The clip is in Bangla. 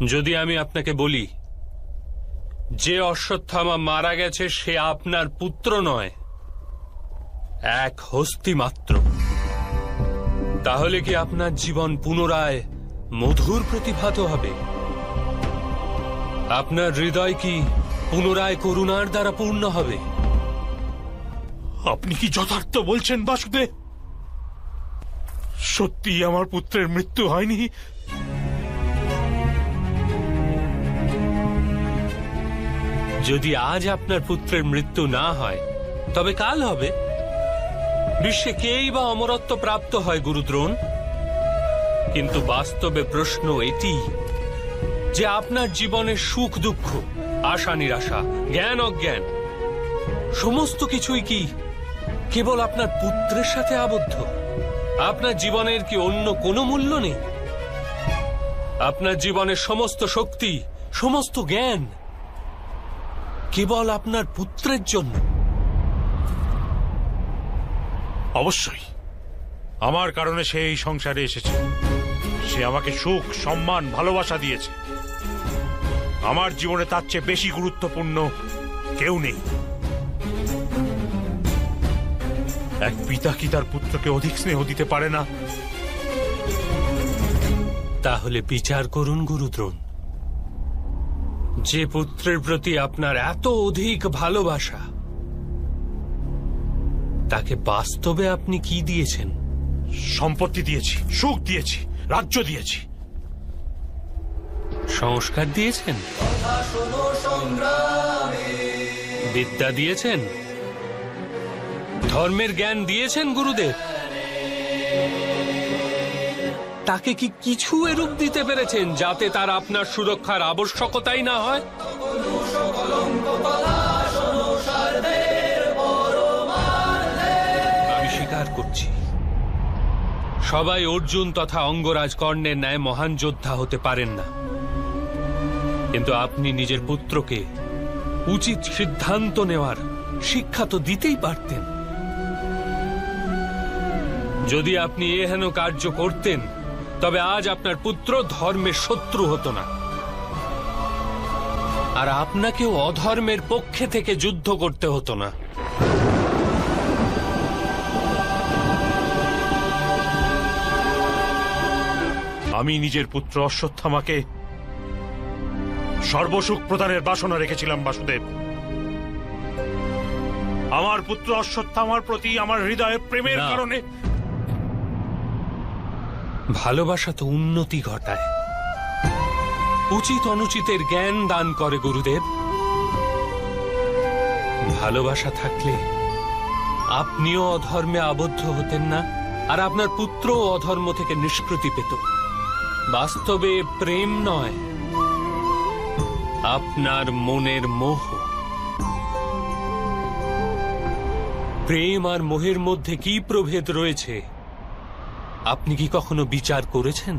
যদি আমি আপনাকে বলি যে অশ্বত্থামা মারা গেছে সে আপনার পুত্র নয়, এক হস্তি মাত্র, তাহলে কি আপনার জীবন পুনরায় মধুর প্রতিভাত হবে? আপনার হৃদয় কি পুনরায় করুণার দ্বারা পূর্ণ হবে? আপনি কি যথার্থ বলছেন বাসুদেব? সত্যি আমার পুত্রের মৃত্যু হয়নি? যদি আজ আপনার পুত্রের মৃত্যু না হয় তবে কাল হবে। বিশ্বে কেই বা অমরত্ব প্রাপ্ত হয় গুরুদ্রোণ, কিন্তু বাস্তবে প্রশ্ন এটি যে আপনার জীবনের সুখ দুঃখ, আশা নিরাশা, জ্ঞান অজ্ঞান সমস্ত কিছুই কি কেবল আপনার পুত্রের সাথে আবদ্ধ? আপনার জীবনের কি অন্য কোনো মূল্য নেই? আপনার জীবনের সমস্ত শক্তি, সমস্ত জ্ঞান কেবল আপনার পুত্রের জন্য? অবশ্যই আমার কারণে সে এই সংসারে এসেছে। সে আমাকে সুখ, সম্মান, ভালোবাসা দিয়েছে। আমার জীবনে তার চেয়ে বেশি গুরুত্বপূর্ণ কেউ নেই। এক পিতা কি তার পুত্রকে অধিক স্নেহ দিতে পারে না? তাহলে বিচার করুন গুরুদ্রোণ, যে পুত্রের প্রতি আপনার এত অধিক ভালোবাসা তাকে বাস্তবে আপনি কি দিয়েছেন? সম্পত্তি দিয়েছি, সুখ দিয়েছি, রাজ্য দিয়েছি। সংস্কার দিয়েছেন, বিদ্যা দিয়েছেন, ধর্মের জ্ঞান দিয়েছেন গুরুদেব। তাকে কি কিছু এরূপ দিতে পেরেছেন যাতে তার আপনার সুরক্ষার আবশ্যকতাই না হয়? আমি স্বীকার করছি, সবাই অর্জুন তথা অঙ্গরাজ কর্ণের ন্যায় মহান যোদ্ধা হতে পারেন না, কিন্তু আপনি নিজের পুত্রকে উচিত সিদ্ধান্ত নেওয়ার শিক্ষা তো দিতেই পারতেন। যদি আপনি এহেন কার্য করতেন তবে আজ আপনার পুত্র ধর্মের শত্রু হতো না, আর আপনাকেও অধর্মের পক্ষে থেকে যুদ্ধ করতে হতো না। আমি নিজের পুত্র অশ্বত্থামাকে সর্বসুখ প্রদানের বাসনা রেখেছিলাম বাসুদেব। আমার পুত্র অশ্বত্থামার প্রতি আমার হৃদয়ে প্রেমের কারণে। ভালোবাসা তো উন্নতি ঘটায়, উচিত অনুচিতের জ্ঞান দান করে গুরুদেব। ভালোবাসা থাকলে আপনিও অধর্মে আবদ্ধ হতেন না, আর আপনার পুত্রও অধর্ম থেকে নিষ্কৃতি পেত। বাস্তবে প্রেম নয়, আপনার মনের মোহ। প্রেম আর মোহের মধ্যে কি প্রভেদ রয়েছে আপনি কি কখনো বিচার করেছেন?